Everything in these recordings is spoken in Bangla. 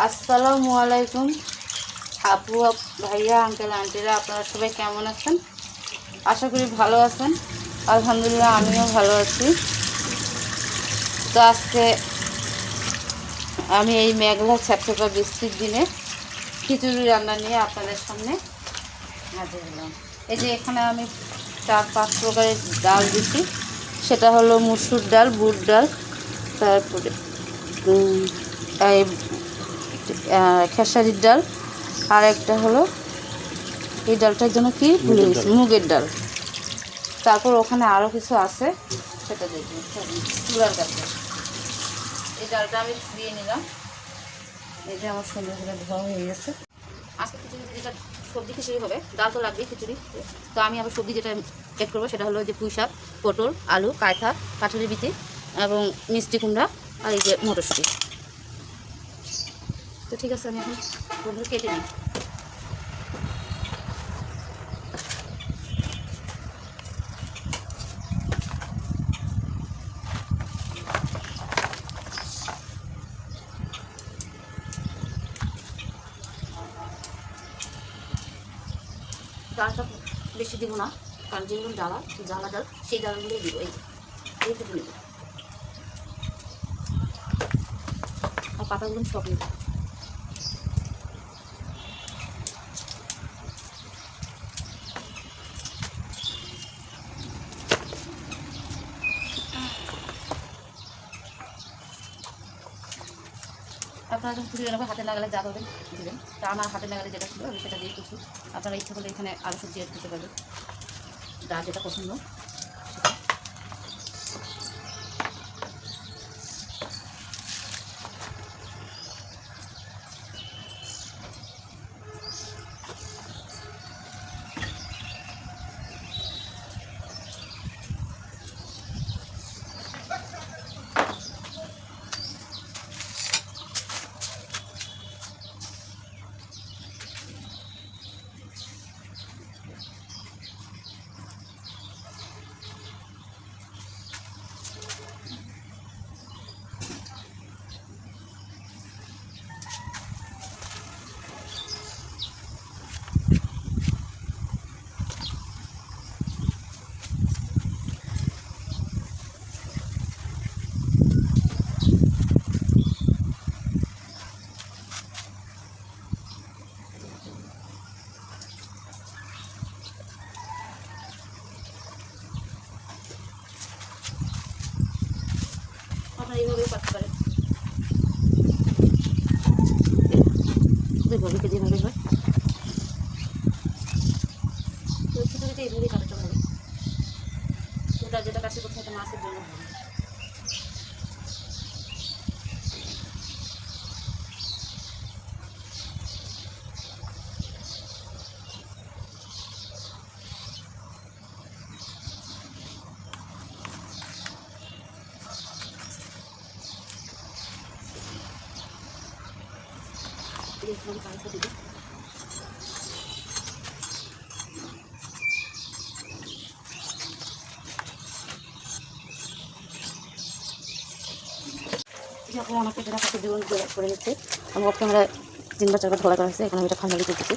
আসসালামু আলাইকুম আপু ভাইয়া আঙ্কেল আন্টিরা, আপনারা সবাই কেমন আছেন? আশা করি ভালো আছেন। আলহামদুলিল্লাহ আমিও ভালো আছি। তো আজকে আমি এই মেঘলা ছ্যাপছ্যাপা বৃষ্টির দিনে খিচুড়ি রান্না নিয়ে আপনাদের সামনে হাজির হলাম। এই যে এখানে আমি 4-5 প্রকারের ডাল দিচ্ছি। সেটা হলো মুসুর ডাল, বুট ডাল, তারপরে এই খেসারির ডাল, আর একটা হলো এই ডালটার জন্য কি ভুলে গেছি, মুগের ডাল। তারপর ওখানে আরও কিছু আছে, সেটা দেখবেন চুলার কাছে। এই ডালটা আমি দিয়ে নিলাম। এই যে আমার সুন্দর করে ধোয়া হয়ে গেছে। আজকে খিচুড়ি যেটা সবজি খিচুড়ি হবে, ডাল তো লাগবেই খিচুড়ি। তো আমি আবার সবজি যেটা অ্যাড করবো সেটা হলো যে পুঁই শাক, পটল, আলু, কাঁথা, কাঁঠালের বিচি এবং মিষ্টি কুমড়া, আর এই যে মটরশুঁটি। তো ঠিক আছে, আমি এখন বন্ধুরা কেটে নিই। ডালটা বেশি দিব না, কারণ যেগুলো জ্বালা ডাল সেই ডালগুলোই দিব। এইটুকু নেব, আর পাতাগুলো সব নেব। আপনারা যখন খুঁজে নেবেন, হাতে লাগালে যা করবেন দেবেন। তা আমার হাতে লাগালে যেটা ছিল আমি সেটা দিয়ে করছি। আপনারা ইচ্ছা করলে এখানে আরও সবজি অ্যাড করতে পারবেন, যা যেটা পছন্দ সেটা। আপনারা এইভাবেও করতে পারেন, দুইভাবে যেভাবে হয়। তো খিচুড়িতে এইভাবেই কাটাতে হবে। ওটা যেটা কাছে করতে হয় মাছের জন্য হবে। এইভাবে কাঁচা দিবে। এখন আমাকে যেটা কাছে জীবন করে নিচ্ছে, আমি অফ ক্যামেরা 3-4বার ধরা করা হয়েছে। এখন আমি এটা ফাইনালি করতেছি।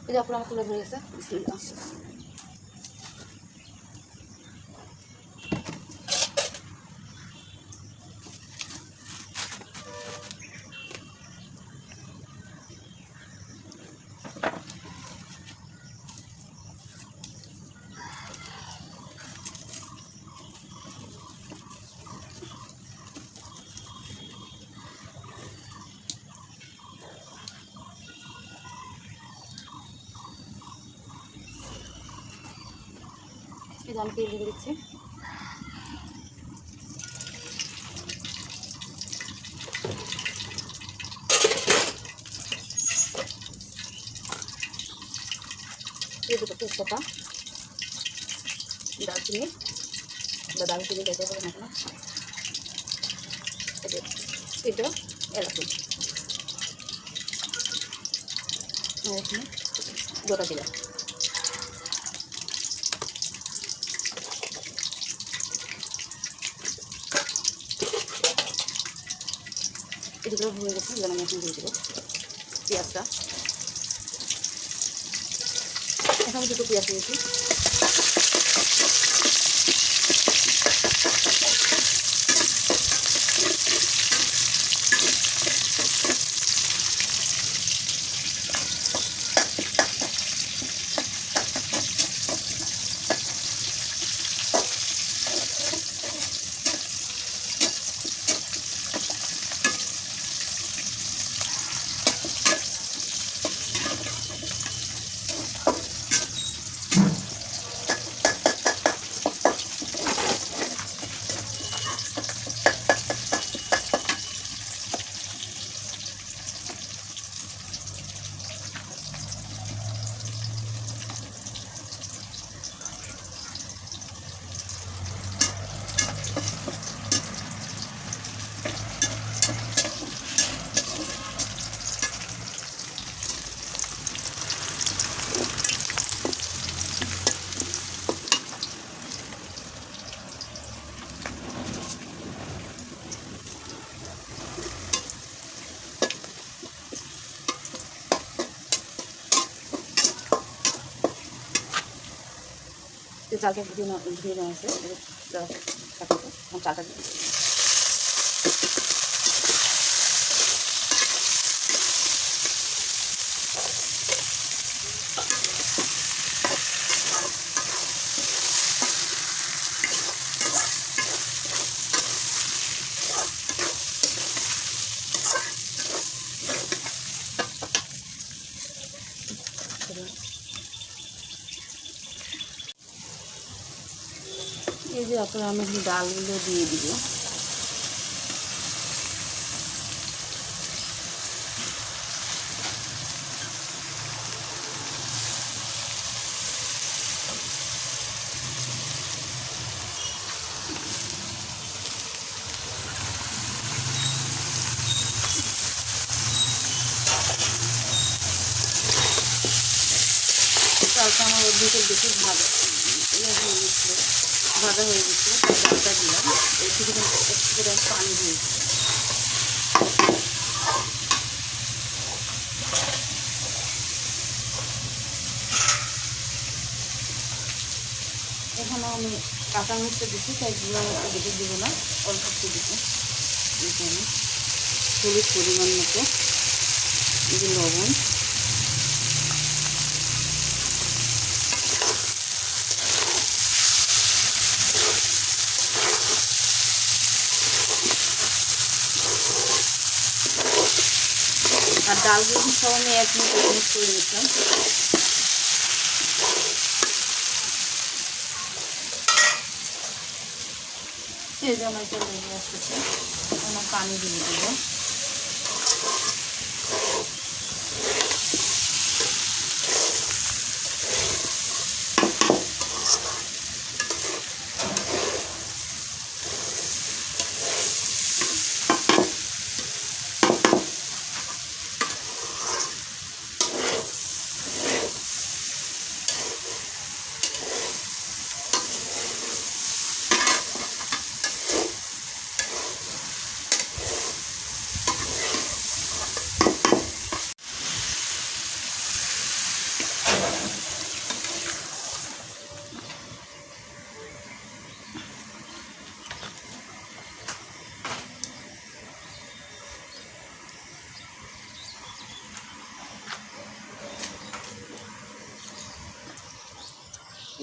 এই যে আপনার আমার তুলে ধরে গেছে। এই যে আমি তেল দিয়ে দিচ্ছি। দুটো তেজপাতা, দারচিনি বা দারচিনি যেতে পারে না কেন, এটা এলাচি, গোটা জিরা, এগুলো হয়ে গেছে। যেন আমি এখন দিয়ে দেবো পেঁয়াজটা। এখন দুটো পেঁয়াজ নিয়েছি, চালটা ধুয়ে নেওয়া আছে, চালটা দিয়ে এই যে আপনারা আমি ডালগুলো দিয়ে দিব। চালটা আমার অর্ধেকের বেশি ভাজা হয়ে গেছিলো, ভাজা হয়ে গেছিলো, ডালটা দিলাম। এই একটু পানি দিয়েছি। এখানে আমি কাঁচা মরিচটা দিচ্ছি, তাই গুঁড়া মরিচটা বেশি দেবো না, অল্প একটু দিচ্ছি। এখানে হলুদ পরিমাণ মতো, এই যে লবণ, আর ডালগুলো সব আমি এক মিনিট মিক্স করে নিচ্ছিলাম। এই যে আমার এটা লেগে আসতেছে, আমার পানি দিয়ে দেবো।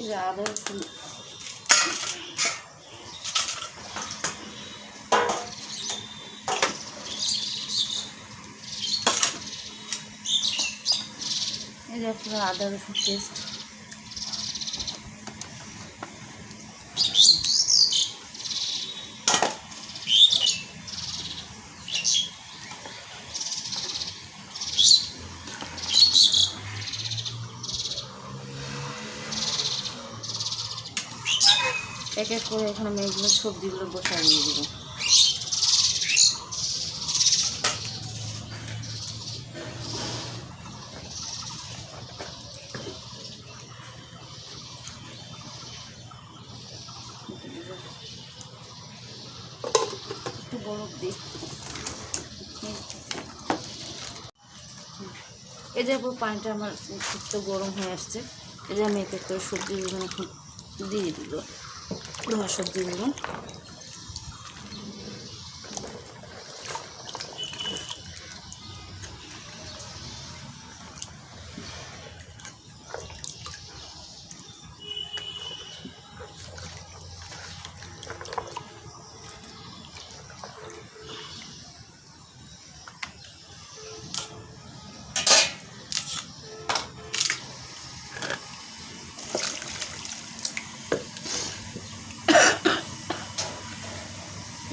এই যে আদা রসুন, এই যে পুরো আদা রসুন পেস্ট, এক এক করে এখানে মেয়েগুলো সবজিগুলো বসায় দিয়ে দিব। একটু বরফ দিই। এই যে পানিটা আমার একটু গরম হয়ে আসছে। এই যে আমি এক এক করে সবজিগুলো এখন দিয়ে দিল, ধোয়া সবজিগুলো।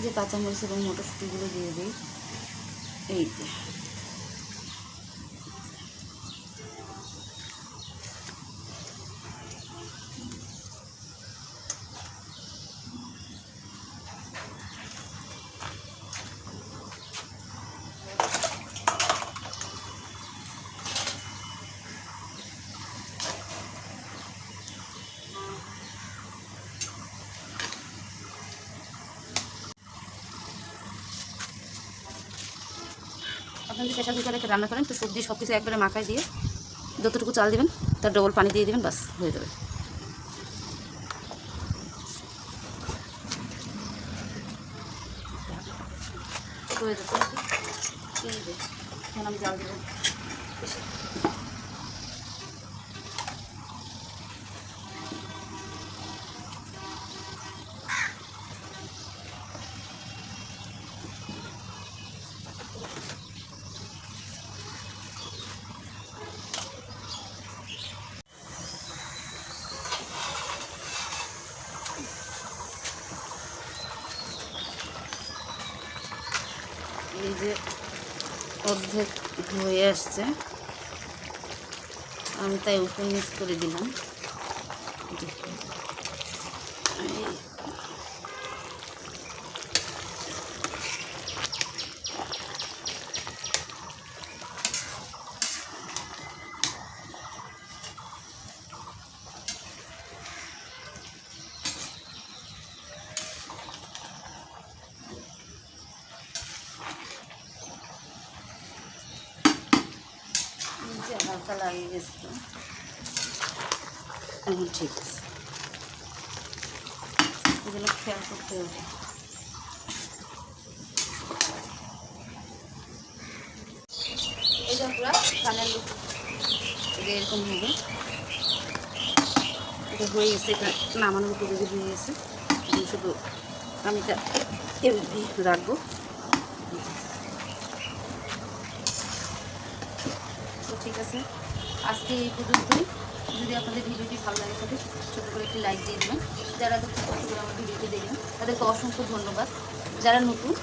যে কাঁচামরিচ এবং মটরশুঁটিগুলো দিয়ে দিই। এই যে আপনি যদি প্রেশার কুকারে রান্না করেন তো সবজি সব কিছু একবারে মাখায় দিয়ে যতটুকু চাল দিবেন তার ডবল পানি দিয়ে দিবেন, বাস হয়ে যাবে। হয়ে যাবে। এখন আমি জাল দেবো। এই যে অর্ধেক হয়ে আসছে, আমি তাই উপর নিচ করে দিলাম। হালকা লাগিয়ে গেছিল, এখন ঠিক আছে। এগুলো খেয়াল করতে হবে। এটা পুরো ফাইনাল লুক এরকম হবে। এটা হয়ে গেছে, এটা নামানোর উপযোগী হয়ে গেছে। শুধু আমি এটা এভাবে রাখবো। তো ঠিক আছে, আজকে এই পর্যন্তই। যদি আপনাদের ভিডিওটি ভালো লাগে থাকে ছোটো করে একটি লাইক দিয়ে দেবেন। যারা আমার ভিডিওটি দেখবেন তাদেরকে অসংখ্য ধন্যবাদ। যারা নতুন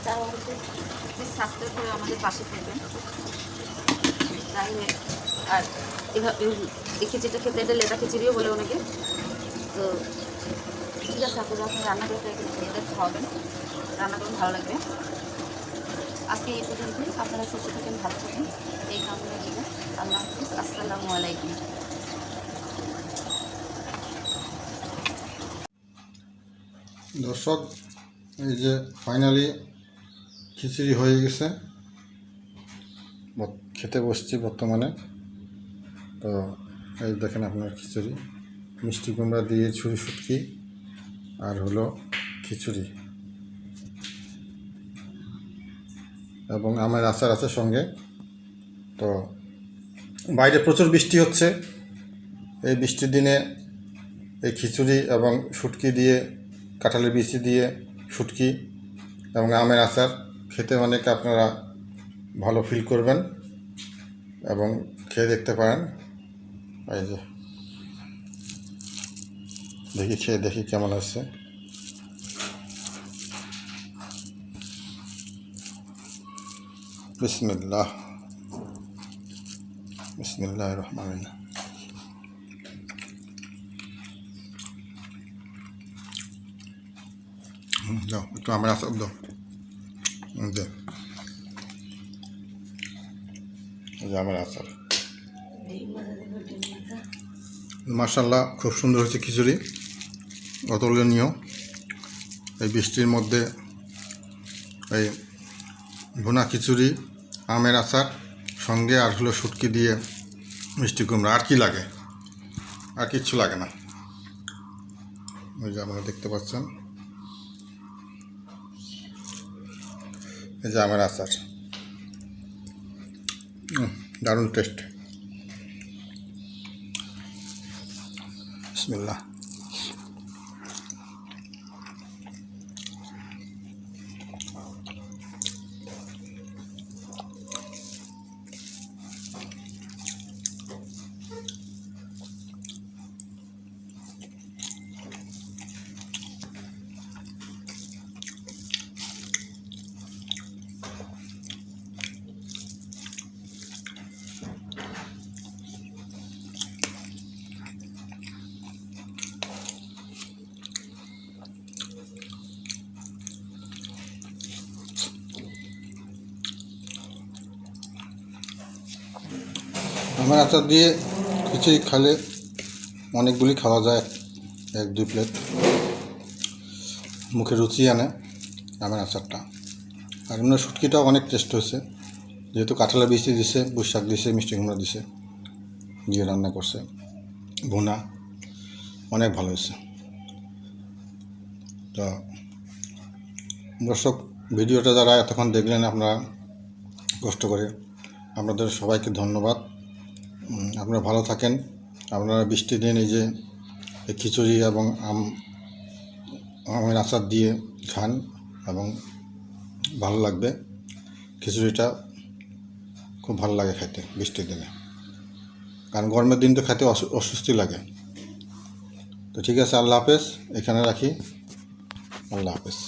তারা অবশ্যই সাবস্ক্রাইব করে আমাদের পাশে থাকবেন। তাহলে আর এই খিচুড়িটা খেতে এটা লেটা খিচুড়িও বলে অনেকে। তো ঠিক আছে, আপনি যখন রান্না করতে এটা খাওয়াবেন, রান্না করুন, ভালো লাগবে। আজকে এই পর্যন্তই। আপনারা সুস্থ থাকেন, ভালো থাকেন, এই কামনা দিবেন। আল্লাহ হাফিজ, আসসালামু আলাইকুম। দর্শক, এই যে ফাইনালি খিচুড়ি হয়ে গেছে, খেতে বসছি বর্তমানে। তো এই দেখেন আপনার খিচুড়ি, মিষ্টি কুমড়া দিয়ে ছুরি শুটকি আর হলো খিচুড়ি এবং আমের আচার আছে সঙ্গে। তো বাইরে প্রচুর বৃষ্টি হচ্ছে। এই বৃষ্টির দিনে এই খিচুড়ি এবং শুটকি দিয়ে, কাঁঠালের বিচি দিয়ে শুটকি এবং আমের আচার খেতে অনেক আপনারা ভালো ফিল করবেন এবং খেয়ে দেখতে পারেন। এই যে খেয়ে দেখি কেমন হচ্ছে। বিসমিল্লাহ, বিসমিল্লাহির রহমানির রহিম। দাও একটু আমের আচার দাও, দে এই যে আমের আচার। মাশাআল্লাহ, খুব সুন্দর হয়েছে খিচুড়ি, অতুলনীয়। এই বৃষ্টির মধ্যে এই ভুনা খিচুড়ি, আমের আচার সঙ্গে আর হলো শুটকি দিয়ে মিষ্টি কুমড়া, আর কি লাগে? আর কিচ্ছু লাগে না। ওই যে আপনারা দেখতে পাচ্ছেন, এই যে আমের আচার, দারুণ টেস্ট। বিসমিল্লাহ। আমের আচার দিয়ে খিচুড়ি খেলে অনেকগুলি খাওয়া যায়, 1-2 প্লেট, মুখে রুচি আনে আমের আচারটা। আর এমনি শুটকিটাও অনেক টেস্ট হয়েছে, যেহেতু কাঁঠালের বীজ দিছে, পুঁই শাক দিছে, মিষ্টি কুমড়া দিছে, দিয়ে রান্না করছে, ভুনা, অনেক ভালো হয়েছে। তো দর্শক, ভিডিওটা যারা এতক্ষণ দেখলেন আপনারা কষ্ট করে, আপনাদের সবাইকে ধন্যবাদ। আপনারা ভালো থাকেন। আপনারা বৃষ্টির দিন এই যে খিচুড়ি এবং আমের আচার দিয়ে খান এবং ভালো লাগবে। খিচুড়িটা খুব ভালো লাগে খেতে বৃষ্টির দিনে, কারণ গরমের দিন তো খেতে অস্বস্তি লাগে। তো ঠিক আছে, আল্লাহ হাফেজ, এখানে রাখি, আল্লাহ হাফেজ।